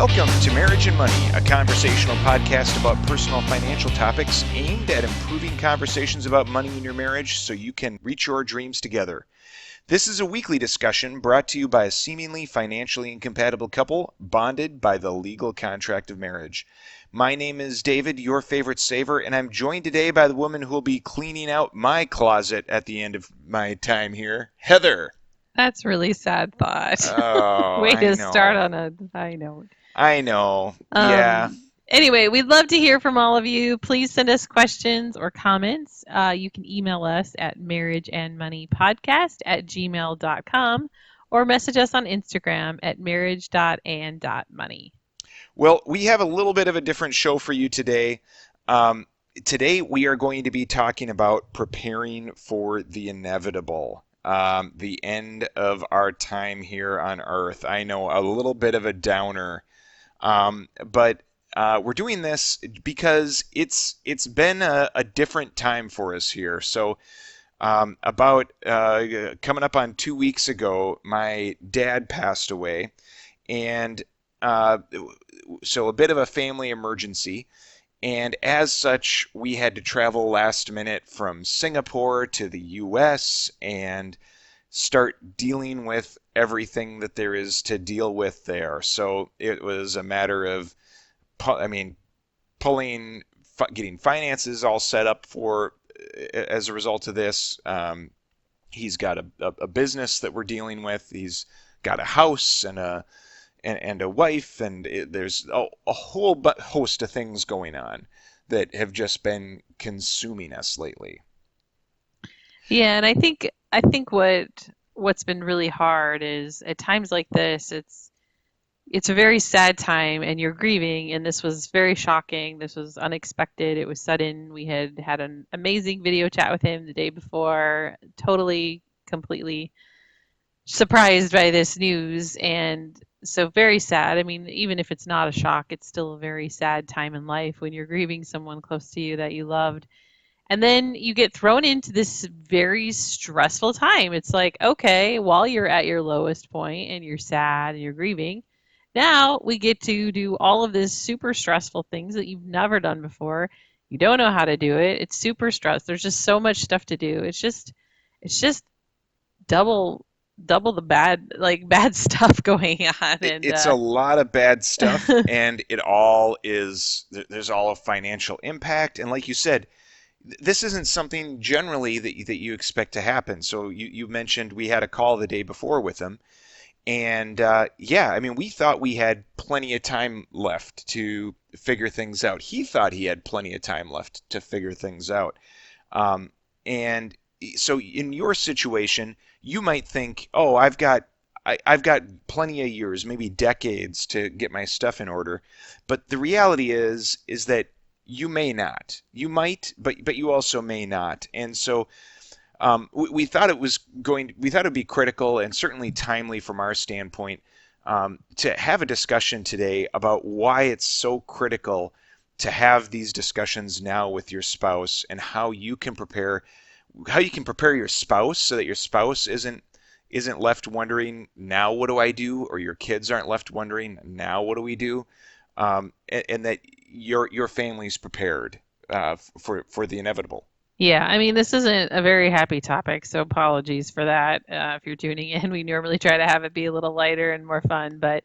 Welcome to Marriage and Money, a conversational podcast about personal financial topics aimed at improving conversations about money in your marriage so you can reach your dreams together. This is a weekly discussion brought to you by a seemingly financially incompatible couple bonded by the legal contract of marriage. My name is David, your favorite saver, and I'm joined today by the woman who will be cleaning out my closet at the end of my time here, Heather. That's really sad thought. Oh, Way I to start know. on a high note. I know. Yeah. Um, anyway, we'd love to hear from all of you. Please send us questions or comments. You can email us at marriageandmoneypodcast@gmail.com or message us on Instagram at marriage.and.money. Well, we have a little bit of a different show for you today. Um, Today, we are going to be talking about preparing for the inevitable, the end of our time here on Earth. I know a little bit of a downer, but we're doing this because it's been a different time for us here. So, about coming up on 2 weeks ago, my dad passed away, and uh, so a bit of a family emergency. And as such, we had to travel last minute from Singapore to the US and start dealing with everything that there is to deal with there. So it was a matter of, pulling, getting finances all set up for as a result of this. He's got a business that we're dealing with. He's got a house and a wife, and there's a whole host of things going on that have just been consuming us lately. Yeah, and I think what's been really hard is at times like this, it's a very sad time and you're grieving, and this was very shocking. This was unexpected. It was sudden. We had an amazing video chat with him the day before, totally completely surprised by this news, and so very sad. I mean, even if it's not a shock, it's still a very sad time in life when you're grieving someone close to you that you loved. And then you get thrown into this very stressful time. It's like, okay, while you're at your lowest point and you're sad and you're grieving, now we get to do all of this super stressful things that you've never done before. You don't know how to do it. It's super stressed. There's just so much stuff to do. It's just double the bad stuff going on. And It's a lot of bad stuff, and it all is, there's all a financial impact. And like you said, this isn't something generally that you expect to happen. So you mentioned we had a call the day before with him. And yeah, I mean, we thought we had plenty of time left to figure things out. He thought he had plenty of time left to figure things out. Um, and so in your situation, you might think, oh, I've got plenty of years, maybe decades to get my stuff in order. But the reality is that you may not. You might, but you also may not. And so we thought we thought it would be critical and certainly timely from our standpoint to have a discussion today about why it's so critical to have these discussions now with your spouse, and how you can prepare your spouse so that your spouse isn't left wondering, now what do I do, or your kids aren't left wondering, now what do we do, and that your family's prepared for the inevitable. yeah, I mean, this isn't a very happy topic, so apologies for that. If you're tuning in, we normally try to have it be a little lighter and more fun, but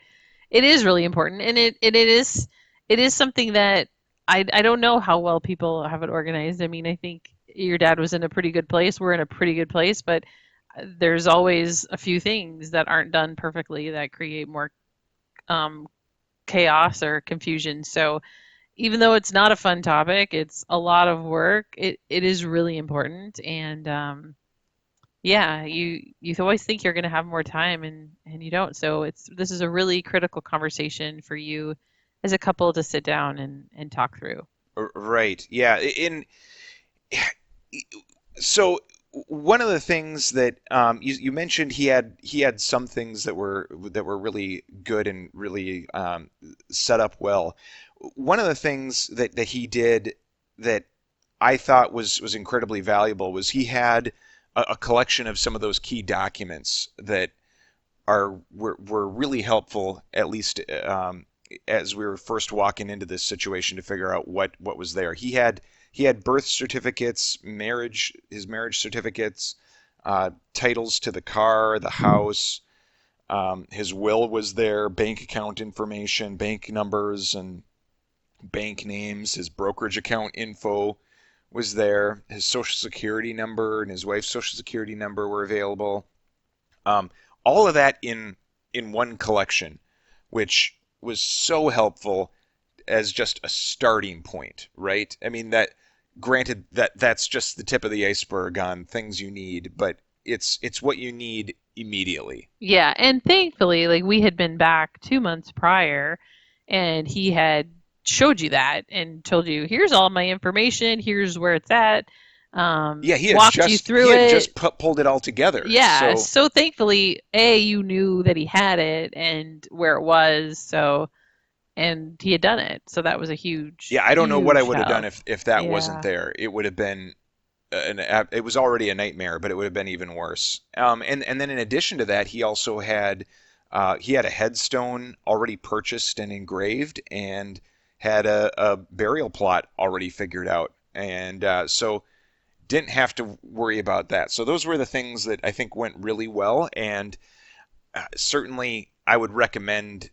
it is really important, and it is something that I don't know how well people have it organized. I mean, I think your dad was in a pretty good place. We're in a pretty good place, but there's always a few things that aren't done perfectly that create more um, chaos or confusion. So even though it's not a fun topic, it's a lot of work. It is really important, and yeah, you always think you're going to have more time, and you don't. So this is a really critical conversation for you as a couple to sit down and talk through. Right. Yeah. So one of the things that you mentioned, he had some things that were really good and really set up well. One of the things that he did that I thought was incredibly valuable was he had a collection of some of those key documents that were really helpful, at least as we were first walking into this situation to figure out what was there. He had birth certificates, his marriage certificates, titles to the car, the house. His will was there, bank account information, bank numbers, and bank names. His brokerage account info was there. His social security number and his wife's social security number were available. Um, all of that in one collection, which was so helpful as just a starting point, right? I mean that granted that's just the tip of the iceberg on things you need, but it's what you need immediately. Yeah, and thankfully, like we had been back 2 months prior, and he had showed you that and told you, here's all my information, here's where it's at, Yeah, walked you he through had it. just pulled it all together. Yeah, So so thankfully, A, you knew that he had it and where it was, so and he had done it. So that was a yeah, huge, I don't know what I huge would have done help. if that wasn't Yeah. there. It would have been it was already a nightmare, but it would have been even worse. And then in addition to that, he had a headstone already purchased and engraved, and had a burial plot already figured out, and so didn't have to worry about that. So those were the things that I think went really well, and certainly I would recommend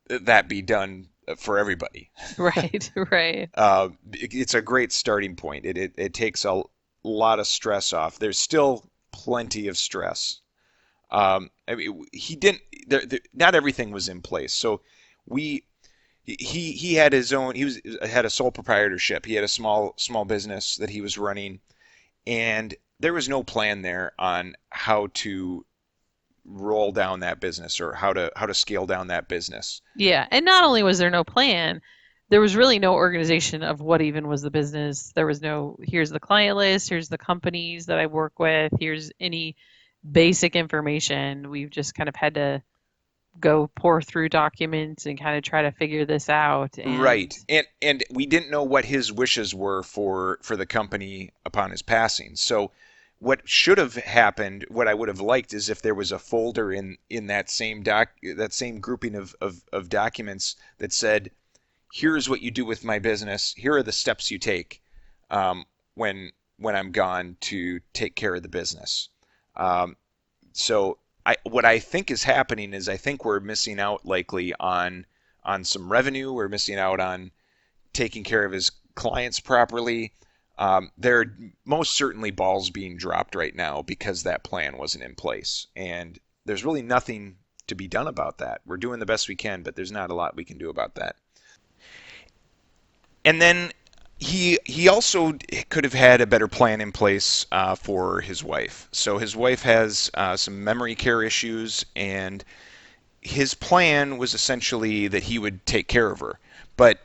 that be done for everybody. Right, right. It's a great starting point. It takes a lot of stress off. There's still plenty of stress. I mean, he didn't. Not everything was in place. So we he had his own. Had a sole proprietorship. He had a small business that he was running, and there was no plan there on how to roll down that business or how to scale down that business. Yeah, and not only was there no plan, there was really no organization of what even was the business. There was no, here's the client list, here's the companies that I work with, here's any basic information. We've just kind of had to go pour through documents and kind of try to figure this out. And Right. And we didn't know what his wishes were for the company upon his passing. So what should have happened, what I would have liked is if there was a folder in that same grouping of documents that said, here's what you do with my business, here are the steps you take um, when I'm gone to take care of the business. Um, so what I think is happening is I think we're missing out likely on some revenue. We're missing out on taking care of his clients properly. There are most certainly balls being dropped right now because that plan wasn't in place, and there's really nothing to be done about that. We're doing the best we can, but there's not a lot we can do about that. And then he also could have had a better plan in place for his wife. So his wife has some memory care issues, and his plan was essentially that he would take care of her. But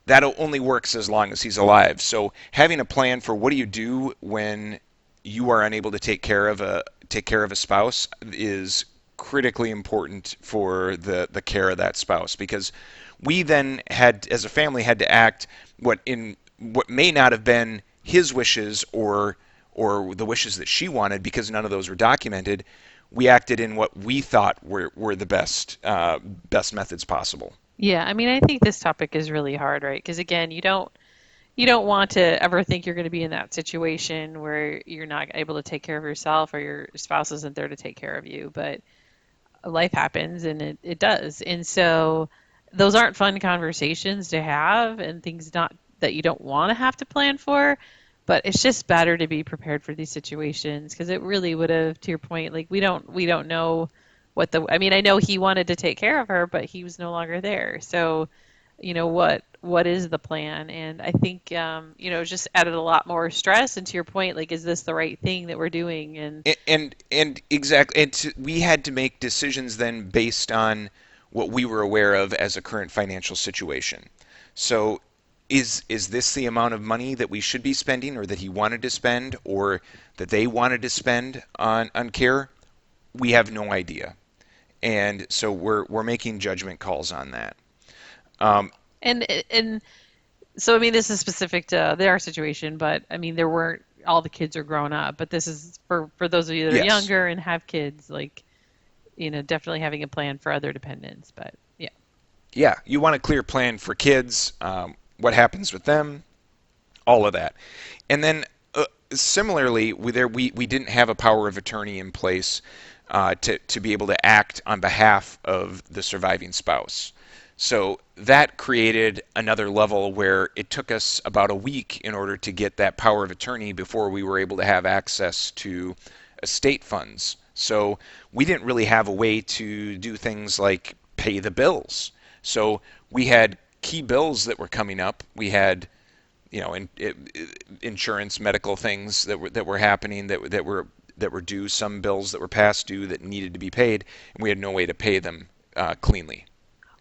that only works as long as he's alive. So having a plan for what do you do when you are unable to take care of a spouse is critically important for the care of that spouse, because we then had as a family had to act what may not have been his wishes or the wishes that she wanted, because none of those were documented. We acted in what we thought were the best methods possible. yeah, I mean, I think this topic is really hard, right? Because again, you don't want to ever think you're going to be in that situation where you're not able to take care of yourself or your spouse isn't there to take care of you. But life happens and it does. And so those aren't fun conversations to have and things not that you don't want to have to plan for. But it's just better to be prepared for these situations because it really would have, to your point, like we don't know what the I mean, I know he wanted to take care of her, but he was no longer there. So, what is the plan? And I think it's just added a lot more stress. And to your point, like, is this the right thing that we're doing? And And exactly, we had to make decisions then based on what we were aware of as a current financial situation. So is this the amount of money that we should be spending, or that he wanted to spend, or that they wanted to spend on care? We have no idea. And so we're making judgment calls on that. Um, and so I mean, this is specific to their situation, but I mean, there weren't all the kids are grown up, but this is for those of you that are yes. younger and have kids, like definitely having a plan for other dependents. But yeah, Yeah, you want a clear plan for kids, what happens with them, all of that. And then similarly, we didn't have a power of attorney in place to be able to act on behalf of the surviving spouse. So that created another level where it took us about a week in order to get that power of attorney before we were able to have access to estate funds. So we didn't really have a way to do things like pay the bills. So we had key bills that were coming up. We had insurance, medical things that were happening that were due, some bills that were past due that needed to be paid, and we had no way to pay them cleanly.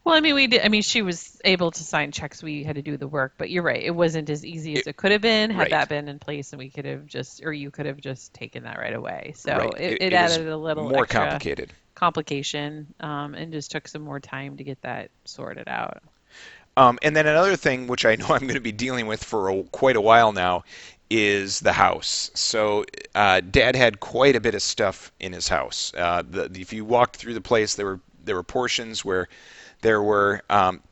Well, I mean, we did. I mean, she was able to sign checks. We had to do the work, but you're right. It wasn't as easy It, as it could have been had right, that been in place, and we could have just, or you could have just taken that right away. So right. it It was added a little more extra complicated. complication, and just took some more time to get that sorted out. And then another thing, which I know I'm going to be dealing with for quite a while now, is the house. So, Dad had quite a bit of stuff in his house. If you walked through the place, there were portions where there were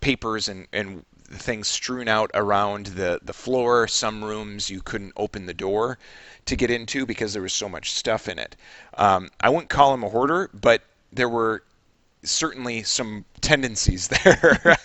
papers and things strewn out around the floor. Some rooms you couldn't open the door to get into because there was so much stuff in it. I wouldn't call him a hoarder, but there were certainly some tendencies there.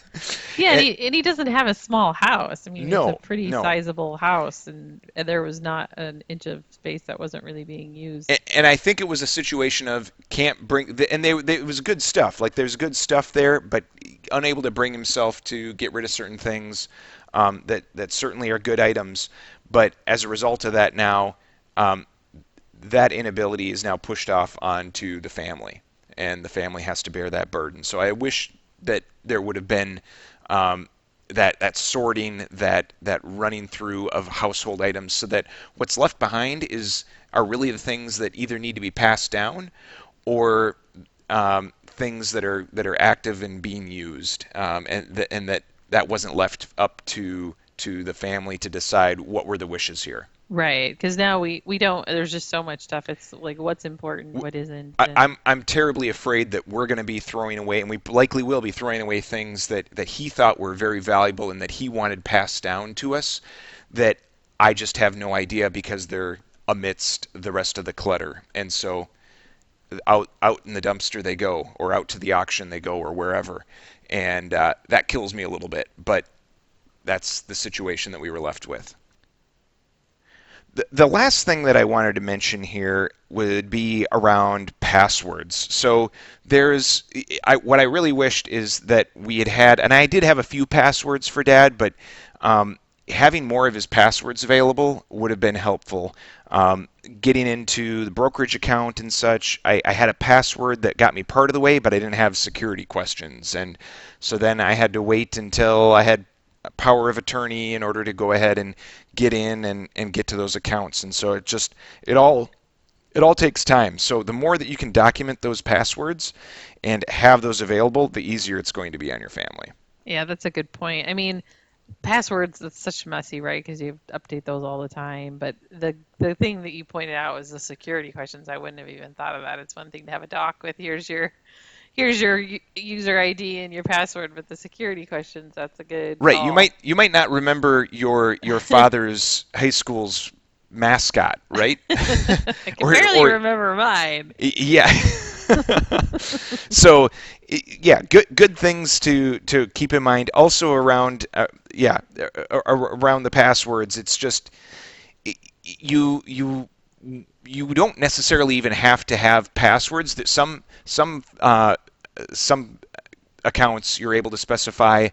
Yeah, and and, he doesn't have a small house. I mean, it's a no, pretty no. sizable house, and there was not an inch of space that wasn't really being used. And I think it was a situation of can't bring, and it was good stuff. Like there's good stuff there, but unable to bring himself to get rid of certain things that certainly are good items. But as a result of that, now um, that inability is now pushed off onto the family, and the family has to bear that burden. So I wish that there would have been um, that sorting, that running through of household items, so that what's left behind is are really the things that either need to be passed down or things that are active and being used, and that wasn't left up to the family to decide what were the wishes here. Right, because now we don't. There's just so much stuff. It's like what's important, what isn't, I, and I'm terribly afraid that we're going to be throwing away, and we likely will be throwing away things that he thought were very valuable and that he wanted passed down to us, that I just have no idea because they're amidst the rest of the clutter. And so out in the dumpster they go, or out to the auction they go, or wherever, and that kills me a little bit. But that's the situation that we were left with. The last thing that I wanted to mention here would be around passwords. So what I really wished is that we had, and I did have a few passwords for Dad, but having more of his passwords available would have been helpful. Getting into the brokerage account and such, I had a password that got me part of the way, but I didn't have security questions. And so then I had to wait until I had power of attorney in order to go ahead and get in and get to those accounts. And so it all it all takes time. So the more that you can document those passwords and have those available, the easier it's going to be on your family. yeah, that's a good point. I mean, passwords, that's such messy, right? Because you have to update those all the time. But the thing that you pointed out was the security questions. I wouldn't have even thought of that. It's one thing to have a doc with here's your user ID and your password, but the security questions, that's a good Right. You call. might you might not remember your father's high school's mascot, right? I can barely or remember mine. yeah. So yeah, good things to keep in mind. Also around around the passwords, it's just you you you don't necessarily even have to have passwords. That some accounts you're able to specify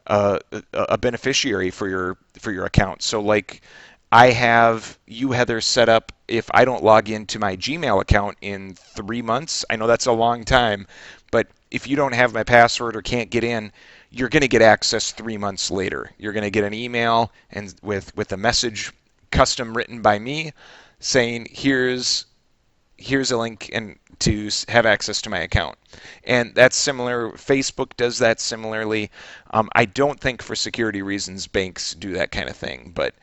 a beneficiary for your account. So like I have you, Heather, set up if I don't log into my Gmail account in 3 months. I know that's a long time, but if you don't have my password or can't get in, you're going to get access 3 months later. You're going to get an email and with a message custom written by me saying here's a link and to have access to my account. And that's similar. Facebook does that similarly. I don't think for security reasons banks do that kind of thing, but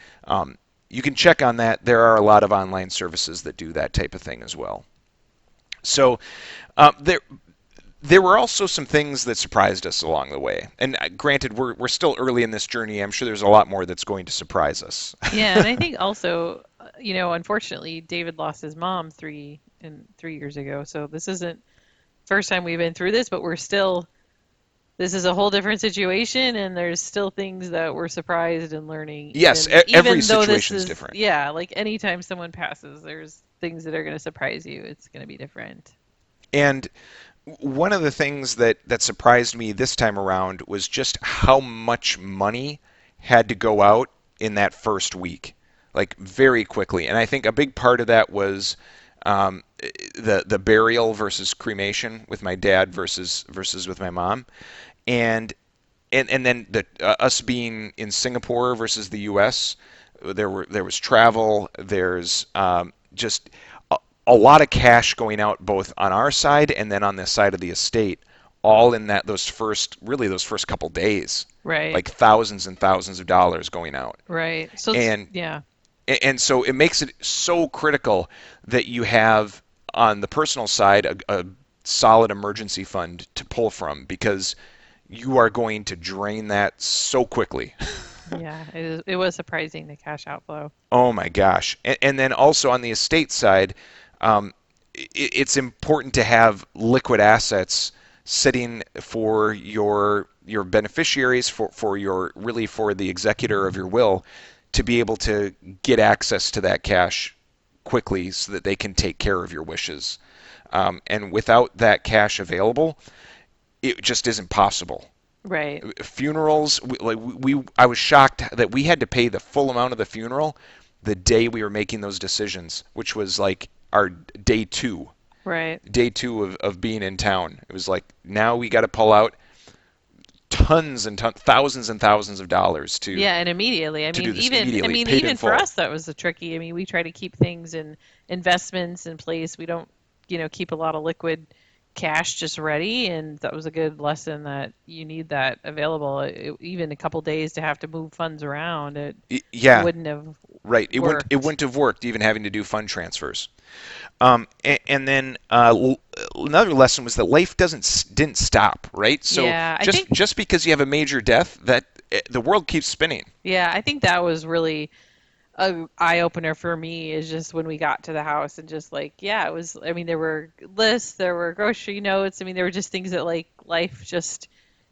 you can check on that. There are a lot of online services that do that type of thing as well. So there There were also some things that surprised us along the way. And granted, we're still early in this journey. I'm sure there's a lot more that's going to surprise us. Yeah, and I think also, unfortunately, David lost his mom 3 years ago. So this isn't first time we've been through this, but we're still this is a whole different situation, and there's still things that we're surprised and learning, Yes, even every even though this situation is is, different. yeah, like anytime someone passes, there's things that are going to surprise you. It's going to be different. And one of the things that surprised me this time around was just how much money had to go out in that first week, like very quickly. And I think a big part of that was the burial versus cremation with my dad versus with my mom, and and then us being in Singapore versus the U.S. There was travel. There's just a lot of cash going out both on our side and then on the side of the estate, all in those first couple days, Right, like thousands and thousands of dollars going out, right. So it's, and yeah, and so it makes it so critical that you have on the personal side a solid emergency fund to pull from because you are going to drain that so quickly. yeah. It was surprising the cash outflow. Oh my gosh. And then also on the estate side, um, it's important to have liquid assets sitting for your beneficiaries, for your really for the executor of your will to be able to get access to that cash quickly so that they can take care of your wishes. And without that cash available, it just isn't possible. Right, Funerals, I was shocked that we had to pay the full amount of the funeral the day we were making those decisions, which was like our day two, right. of being in town. It was like now we got to pull out tons and thousands and thousands of dollars Yeah, and immediately. to do this I immediately, mean, paid in even for full. us, that was the tricky. I mean, we try to keep things in investments in place. We don't, keep a lot of liquid cash just ready, and that was a good lesson that you need that available. Even a couple days to have to move funds around, it Yeah, wouldn't have right. It worked. wouldn't have worked even having to do fund transfers. And then another lesson was that life didn't stop, right? So Yeah, I think, just because you have a major death, that the world keeps spinning. yeah, I think that was really a eye opener for me is just when we got to the house and just like, yeah, it was, I mean, there were lists, there were grocery notes. I mean, there were just things that like life just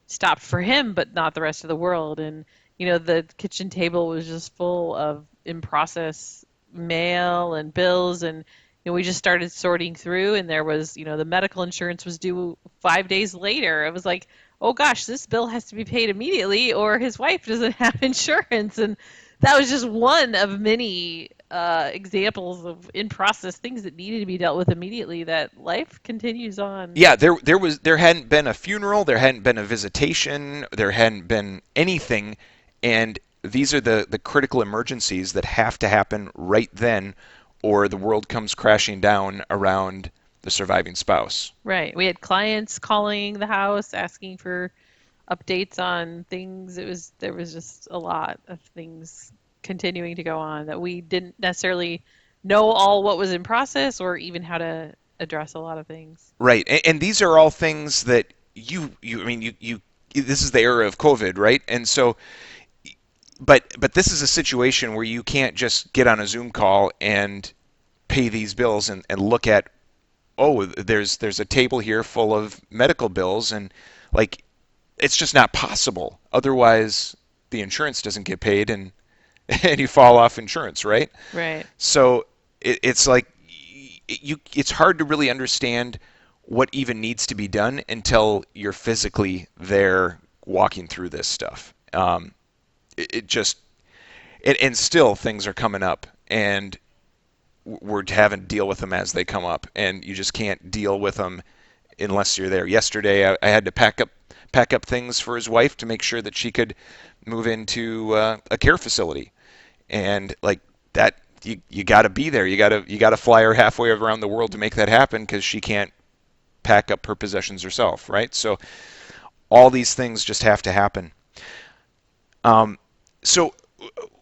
stopped for him, but not the rest of the world. And, the kitchen table was just full of in process mail and bills. And, we just started sorting through, and there was, the medical insurance was due 5 days later. It was like, oh gosh, this bill has to be paid immediately, or his wife doesn't have insurance. And that was just one of many examples of in process things that needed to be dealt with immediately. That life continues on. Yeah, there hadn't been a funeral, there hadn't been a visitation, there hadn't been anything, and these are the critical emergencies that have to happen right then, or the world comes crashing down around the surviving spouse. Right. We had clients calling the house asking for updates on things. There was just a lot of things continuing to go on that we didn't necessarily know all what was in process or even how to address a lot of things. Right, and these are all things that I mean, this is the era of COVID, right? And so, but this is a situation where you can't just get on a Zoom call and pay these bills and look at, oh, there's a table here full of medical bills, and like it's just not possible. Otherwise, the insurance doesn't get paid, and and you fall off insurance, right? Right. So it's like it's hard to really understand what even needs to be done until you're physically there walking through this stuff. It just and still things are coming up, and we're having to deal with them as they come up, and you just can't deal with them unless you're there. Yesterday, I had to pack up things for his wife to make sure that she could move into a care facility, and like that, you got to be there. You got to fly her halfway around the world to make that happen because she can't pack up her possessions herself, right? So all these things just have to happen. So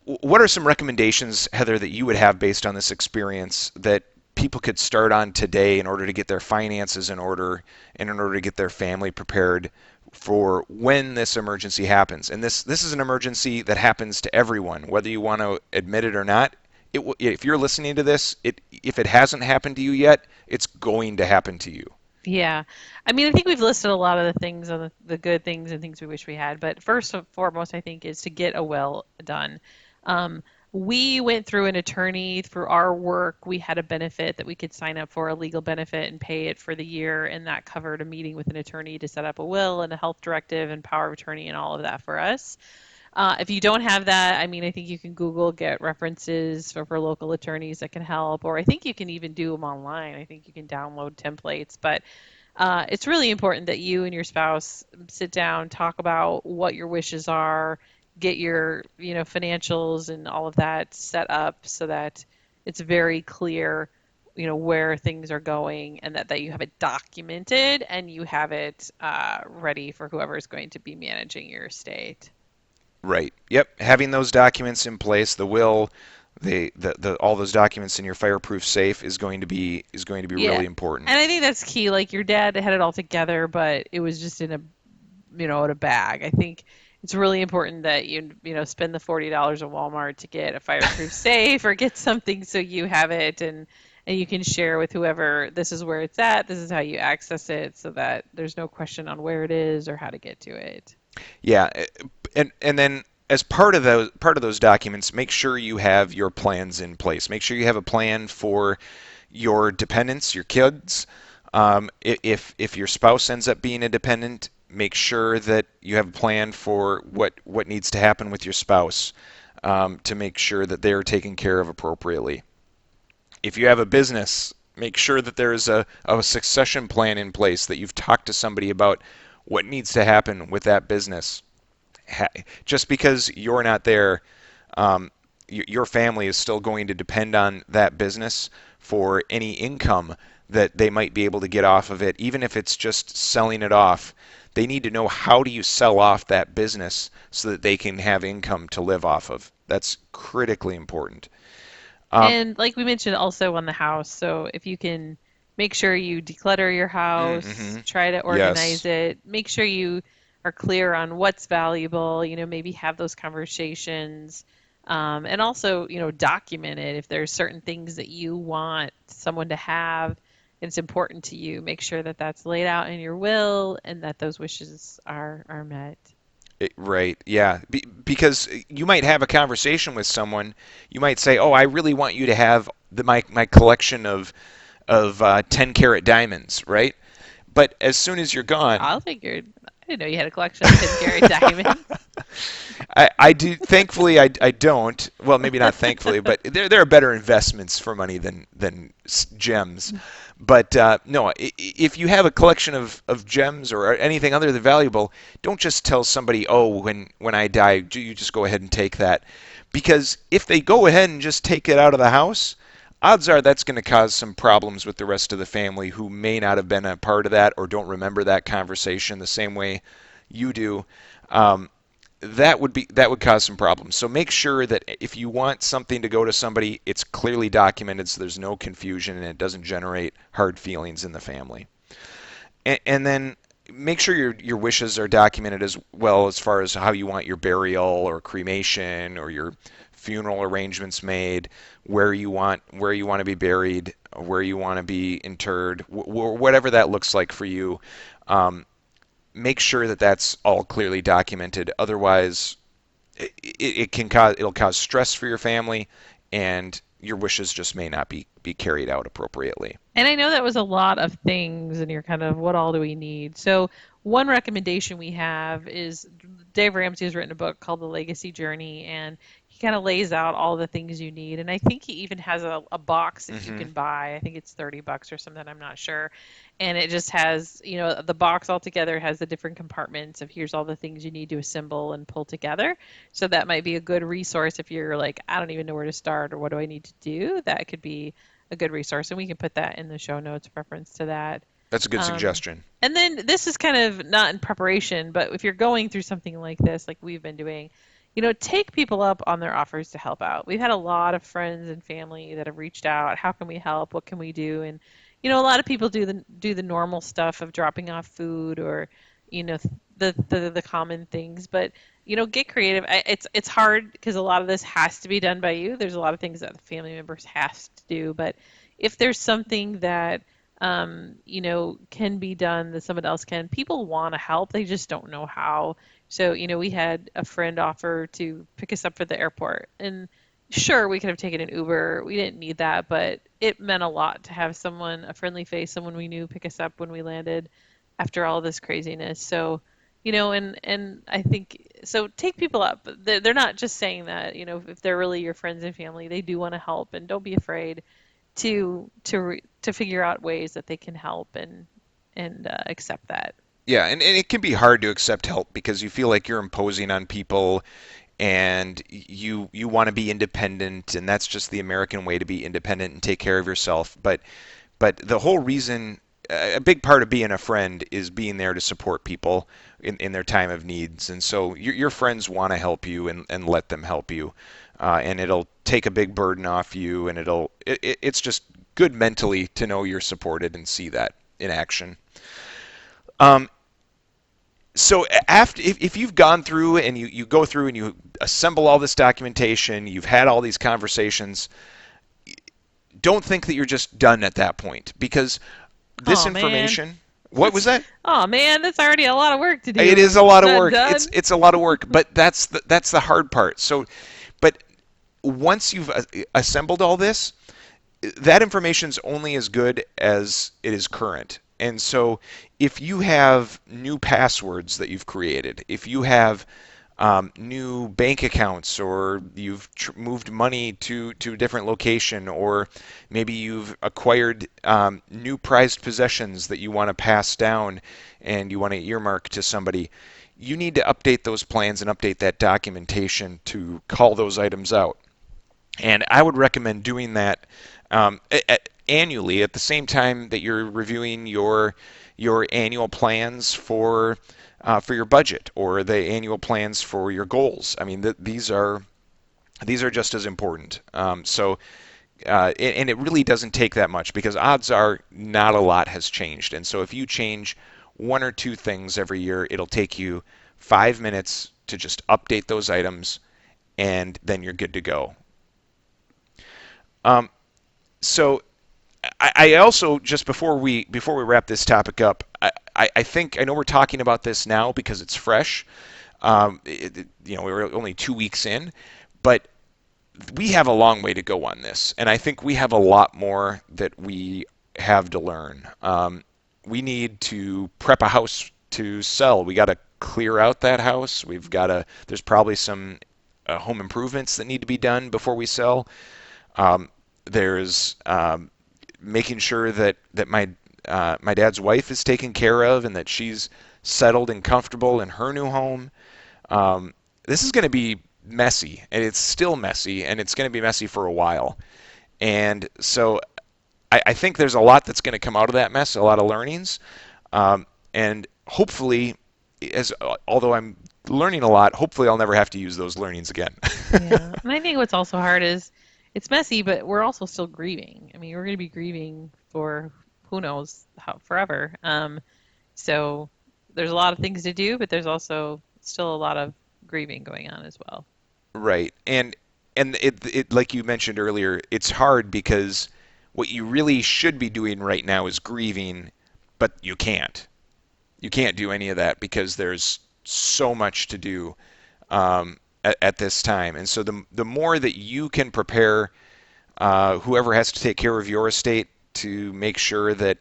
what are some recommendations, Heather, that you would have based on this experience that people could start on today in order to get their finances in order and in order to get their family prepared for when this emergency happens. And this is an emergency that happens to everyone, whether you want to admit it or not. If you're listening to this, if it hasn't happened to you yet, it's going to happen to you. Yeah. I mean, I think we've listed a lot of the things on the good things and things we wish we had, but first and foremost, I think, is to get a will done. Um, we went through an attorney through our work. We had a benefit that we could sign up for, a legal benefit, and pay it for the year, and that covered a meeting with an attorney to set up a will and a health directive and power of attorney and all of that for us. If you don't have that, I mean, I think you can Google, get references for local attorneys that can help, or I think you can even do them online. I think you can download templates, but it's really important that you and your spouse sit down, talk about what your wishes are, get your, financials and all of that set up so that it's very clear, where things are going and that you have it documented and you have it ready for whoever is going to be managing your estate. Right. Yep. Having those documents in place, the will, the all those documents in your fireproof safe is going to be Yeah. really important. And I think that's key. Like your dad had it all together, but it was just in a bag. I think it's really important that spend the $40 at Walmart to get a fireproof safe or get something so you have it and you can share with whoever this is where it's at, this is how you access it so that there's no question on where it is or how to get to it. Yeah, and then as part of those documents, make sure you have your plans in place. Make sure you have a plan for your dependents, your kids. If your spouse ends up being a dependent, make sure that you have a plan for what needs to happen with your spouse to make sure that they're taken care of appropriately. If you have a business, make sure that there's a succession plan in place, that you've talked to somebody about what needs to happen with that business. Just because you're not there, um, your family is still going to depend on that business for any income that they might be able to get off of it, even if it's just selling it off. They need to know, how do you sell off that business so that they can have income to live off of. That's critically important. Um, And like we mentioned also on the house, so if you can make sure you declutter your house, mm-hmm. try to organize Yes. it, make sure you are clear on what's valuable, maybe have those conversations. And also, document it. If there's certain things that you want someone to have, and it's important to you, make sure that that's laid out in your will and that those wishes are met. Right. Yeah. Because you might have a conversation with someone. You might say, "Oh, I really want you to have my collection of 10-carat diamonds," right? But as soon as you're gone, I'll figure. I didn't know you had a collection of 10-carat diamonds. I do. Thankfully, I don't. Well, maybe not thankfully, but there are better investments for money than gems. But no, if you have a collection of gems or anything other than valuable, don't just tell somebody, "Oh, when I die, you just go ahead and take that," because if they go ahead and just take it out of the house, odds are that's going to cause some problems with the rest of the family who may not have been a part of that or don't remember that conversation the same way you do. Um, that would cause some problems. So make sure that if you want something to go to somebody, it's clearly documented so there's no confusion and it doesn't generate hard feelings in the family. And then make sure your wishes are documented as well, as far as how you want your burial or cremation or your funeral arrangements made, where you want to be buried, where you want to be interred, whatever that looks like for you. Um, Make sure that that's all clearly documented. Otherwise, it'll cause stress for your family, and your wishes just may not be carried out appropriately. And I know that was a lot of things, and you're kind of, what all do we need? So, one recommendation we have is Dave Ramsey has written a book called The Legacy Journey, and he kind of lays out all the things you need. And I think he even has a box that you Hmm. can buy. I think it's $30 or something, I'm not sure. And it just has, the box all together has the different compartments of here's all the things you need to assemble and pull together. So, that might be a good resource if you're like, I don't even know where to start or what do I need to do. That could be a good resource, and we can put that in the show notes, reference to that. That's a good Um, suggestion. and then this is kind of not in preparation, but if you're going through something like this, like we've been doing, take people up on their offers to help out. We've had a lot of friends and family that have reached out. How can we help? What can we do? And a lot of people do the normal stuff of dropping off food or you know the common things. But get creative. It's hard because a lot of this has to be done by you. There's a lot of things that the family members has to do. But if there's something that can be done that someone else can, people want to help. They just don't know how. So, we had a friend offer to pick us up for the airport. And sure, we could have taken an Uber. We didn't need that, but it meant a lot to have someone, a friendly face, someone we knew pick us up when we landed after all this craziness. So, and I think so take people up. They're not just saying that, if they're really your friends and family, they do want to help and don't be afraid to figure out ways that they can help and accept that. Yeah, and it can be hard to accept help because you feel like you're imposing on people and you want to be independent, and that's just the American way to be independent and take care of yourself. But the whole reason, a big part of being a friend is being there to support people in their time of needs. And so your friends want to help you, and let them help you. And it'll take a big burden off you, and it's just good mentally to know you're supported and see that in action. Um, so after, if you've gone through and you go through and you assemble all this documentation, you've had all these conversations, don't think that you're just done at that point, because this Oh man. information, what was that? Oh man, that's already a lot of work to It is do. a lot It's of not work. done. It's a lot of work, but that's the hard part. So, but once you've assembled all this, that information is only as good as it is current. And so if you have new passwords that you've created, if you have new bank accounts, or you've moved money to a different location, or maybe you've acquired new prized possessions that you want to pass down and you want to earmark to somebody, you need to update those plans and update that documentation to call those items out. And I would recommend doing that annually at the same time that you're reviewing your annual plans for your budget, or the annual plans for your goals. I mean, these are just as important. And it really doesn't take that much, because odds are not a lot has changed. And so if you change one or two things every year, it'll take you 5 minutes to just update those items, and then you're good to go. Um, so I also, just before we wrap this topic up, I think I know we're talking about this now because it's fresh. We were only 2 weeks in, but we have a long way to go on this, and I think we have a lot more that we have to learn. We need to prep a house to sell. We got to clear out that house. We've got to. There's probably some home improvements that need to be done before we sell. There's making sure that my dad's wife is taken care of, and that she's settled and comfortable in her new home. This is going to be messy, and it's still messy, and it's going to be messy for a while. And so I think there's a lot that's going to come out of that mess, a lot of learnings, and hopefully, as although I'm learning a lot, hopefully I'll never have to use those learnings again. Yeah. And I think what's also hard is it's messy, but we're also still grieving. I mean, we're going to be grieving for who knows how forever. So there's a lot of things to do, but there's also still a lot of grieving going on as well. Right. And it like you mentioned earlier, it's hard because what you really should be doing right now is grieving, but you can't. You can't do any of that because there's so much to do at this time. And so the more that you can prepare whoever has to take care of your estate to make sure that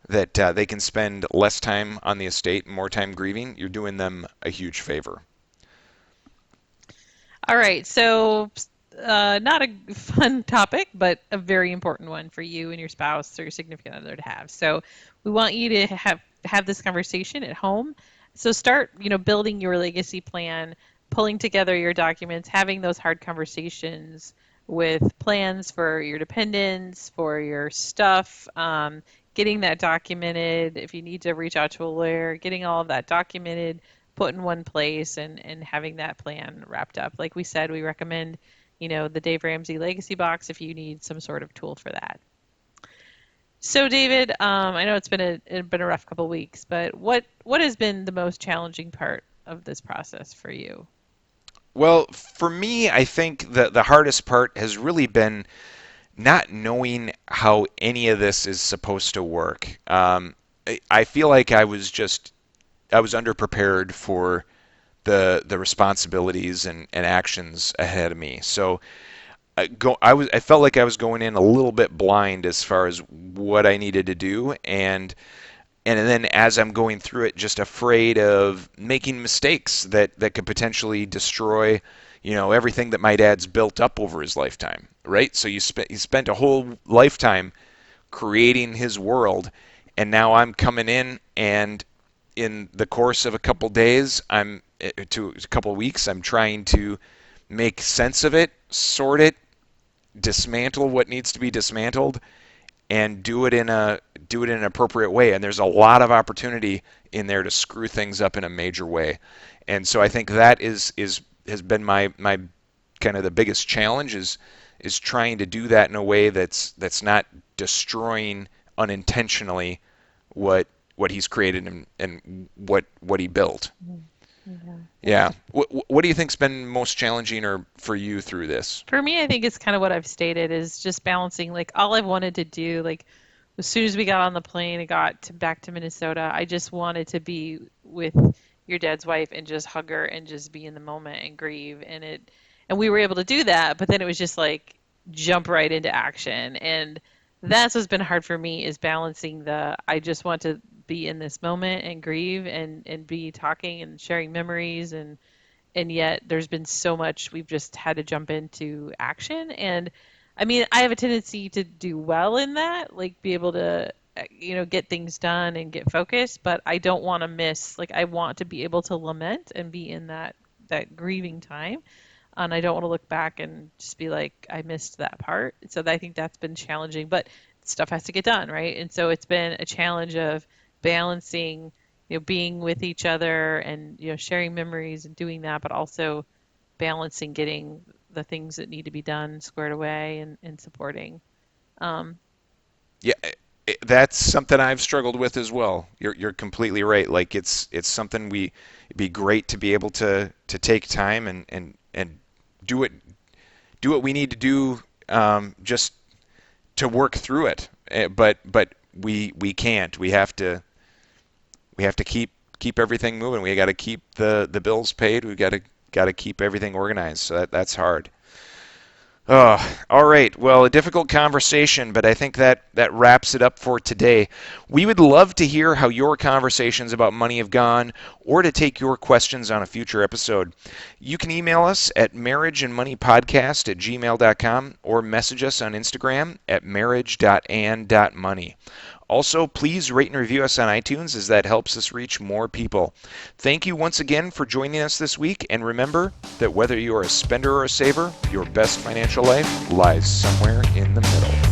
they can spend less time on the estate and more time grieving, you're doing them a huge favor. All right, so not a fun topic, but a very important one for you and your spouse or your significant other to have. So we want you to have this conversation at home. So start, building your legacy plan, pulling together your documents, having those hard conversations with plans for your dependents, for your stuff, getting that documented. If you need to reach out to a lawyer, getting all of that documented, put in one place and having that plan wrapped up. Like we said, we recommend, the Dave Ramsey Legacy Box if you need some sort of tool for that. So, David, I know it's been a rough couple weeks, but what has been the most challenging part of this process for you? Well, for me, I think the hardest part has really been not knowing how any of this is supposed to work. I feel like I was underprepared for the responsibilities and actions ahead of me. So I felt like I was going in a little bit blind as far as what I needed to do, and then as I'm going through it, just afraid of making mistakes that could potentially destroy, everything that my dad's built up over his lifetime, right? So he spent a whole lifetime creating his world, and now I'm coming in, and in the course of a couple days, to a couple weeks, I'm trying to make sense of it, sort it, dismantle what needs to be dismantled, and do it in an appropriate way. And there's a lot of opportunity in there to screw things up in a major way. And so I think that is has been my kind of the biggest challenge is trying to do that in a way that's not destroying unintentionally what he's created and what he built. Mhm. Yeah. Yeah. What do you think's been most challenging or for you through this? For me, I think it's kind of what I've stated is just balancing like all I've wanted to do, like as soon as we got on the plane and back to Minnesota, I just wanted to be with your dad's wife and just hug her and just be in the moment and grieve. And we were able to do that, but then it was just like jump right into action. And that's what's been hard for me is balancing I just want to be in this moment and grieve and be talking and sharing memories and yet there's been so much we've just had to jump into action. And I mean, I have a tendency to do well in that, like be able to get things done and get focused, but I don't want to miss, like I want to be able to lament and be in that grieving time, and I don't want to look back and just be like I missed that part. So I think that's been challenging, but stuff has to get done, right? And so it's been a challenge of balancing, being with each other and sharing memories and doing that, but also balancing getting the things that need to be done squared away and supporting. Um, Yeah, that's something I've struggled with as well. You're completely right. Like it's something it'd be great to be able to take time and do it do what we need to do, just to work through it. But we can't. We have to keep everything moving. We got to keep the bills paid. We got to keep everything organized. So that's hard. Oh, all right. Well, a difficult conversation, but I think that wraps it up for today. We would love to hear how your conversations about money have gone or to take your questions on a future episode. You can email us at marriageandmoneypodcast@gmail.com or message us on Instagram at marriage.and.money. Also, please rate and review us on iTunes as that helps us reach more people. Thank you once again for joining us this week, and remember that whether you are a spender or a saver, your best financial life lies somewhere in the middle.